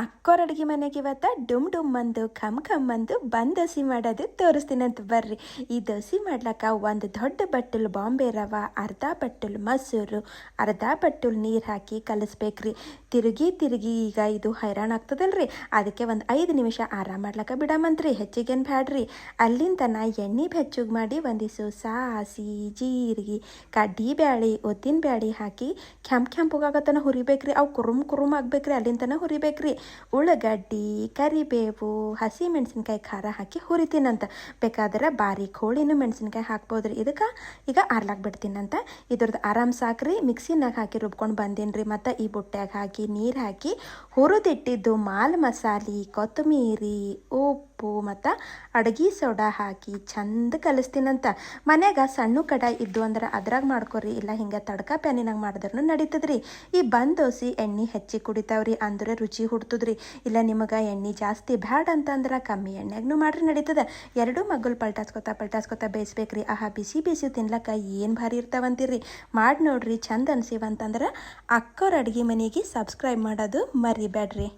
ಅಕ್ಕೋರ ಅಡುಗೆ ಮನೆಗೆ ಇವತ್ತು ಡುಮ್ ಡುಮ್ ಅಂದು ಖಮ್ ಖಮ್ ಅಂದು ದೋಸೆ ಮಾಡೋದು ತೋರಿಸ್ತೀನಂತ ಬರ್ರಿ. ಈ ದೋಸೆ ಮಾಡ್ಲಕ್ಕ ಒಂದು ದೊಡ್ಡ ಬಟ್ಟಲು ಬಾಂಬೆ ರವೆ, ಅರ್ಧ ಬಟ್ಟಲು ಮೊಸರು, ಅರ್ಧ ಬಟ್ಟಲು ನೀರು ಹಾಕಿ ಕಲಿಸ್ಬೇಕ್ರಿ. ತಿರುಗಿ ಈಗ ಇದು ಹೈರಾಣ ಆಗ್ತದಲ್ರಿ, ಅದಕ್ಕೆ ಒಂದು 5 ನಿಮಿಷ ಆರಾಮ ಮಾಡ್ಲಕ್ಕ ಬಿಡಮಂತ್ರಿ, ಹೆಚ್ಚಿಗೇನು ಬ್ಯಾಡ್ರಿ. ಅಲ್ಲಿಂದ ಎಣ್ಣೆ ಬೆಚ್ಚಗೆ ಮಾಡಿ ಒಂದಿಷ್ಟು ಸಾಸಿ, ಜೀರಿಗೆ, ಕಡ್ಡಿ ಬ್ಯಾಳಿ, ಉದ್ದಿನ ಬ್ಯಾಳಿ ಹಾಕಿ ಕೆಂಪುಗಾಗತನ ಹುರಿಬೇಕ್ರಿ. ಅವು ಕುರುಮ್ ಆಗ್ಬೇಕ್ರಿ, ಅಲ್ಲಿಂದನ ಹುರಿಬೇಕ್ರಿ. ಉಳ್ಳಾಗಡ್ಡಿ, ಕರಿಬೇವು, ಹಸಿ ಮೆಣಸಿನ್ಕಾಯಿ ಖಾರ ಹಾಕಿ ಹುರಿತೀನಂತ. ಬೇಕಾದ್ರೆ ಬಾರೀಕ್ ಹೋಳಿನೂ ಮೆಣಸಿನ್ಕಾಯಿ ಹಾಕ್ಬೋದ್ರಿ. ಇದಕ್ಕೆ ಈಗ ಆರ್ಲಾಕ್ ಬಿಡ್ತೀನಂತ. ಇದ್ರದ್ದು ಆರಾಮ್ ಸಾಕ್ರಿ. ಮಿಕ್ಸಿನಾಗ ಹಾಕಿ ರುಬ್ಕೊಂಡು ಬಂದೀನಿ. ಮತ್ತು ಈ ಬುಟ್ಟ್ಯಾಗ ಹಾಕಿ ನೀರು ಹಾಕಿ ಹುರಿದಿಟ್ಟಿದ್ದು ಮಾಲ್ ಮಸಾಲೆ, ಕೊತ್ತಂಬರಿ, ಉಪ್ಪು ಮತ್ತು ಅಡುಗೆ ಸೋಡಾ ಹಾಕಿ ಚಂದ ಕಲಿಸ್ತೀನಂತ. ಮನ್ಯಾಗ ಸಣ್ಣ ಕಡಾಯಿ ಇದ್ದು ಅಂದ್ರೆ ಅದ್ರಾಗ ಮಾಡ್ಕೊರಿ, ಇಲ್ಲ ಹಿಂಗೆ ತಡ್ಕ ಪ್ಯಾನಿನಾಗ ಮಾಡಿದ್ರೂ ನಡೀತದ್ರಿ. ಈ ದೋಸೆ ಎಣ್ಣೆ ಹೆಚ್ಚಿ ಕುಡಿತಾವ್ರಿ, ಅಂದ್ರೆ ರುಚಿ ಹುಡ್ತದ್ರಿ. ಇಲ್ಲ ನಿಮಗೆ ಎಣ್ಣೆ ಜಾಸ್ತಿ ಬ್ಯಾಡ ಅಂತಂದ್ರೆ ಕಮ್ಮಿ ಎಣ್ಣೆಗೂ ಮಾಡ್ರಿ ನಡೀತದ. ಎರಡೂ ಮಗ್ಗಲು ಪಲ್ಟಾಸ್ಕೊತಾ ಬೇಯಿಸ್ಬೇಕ್ರಿ. ಆಹಾ, ಬಿಸಿ ತಿನ್ಲಕ್ಕ ಏನು ಭಾರಿ ಇರ್ತಾವಂತೀರಿ. ಮಾಡಿ ನೋಡ್ರಿ, ಚಂದ ಅನ್ಸಿವಂತಂದ್ರೆ ಅಕ್ಕೋರ ಅಡುಗೆ ಮನೆಗೆ ಸಬ್ಸ್ಕ್ರೈಬ್ ಮಾಡೋದು ಮರಿಬೇಡ್ರಿ.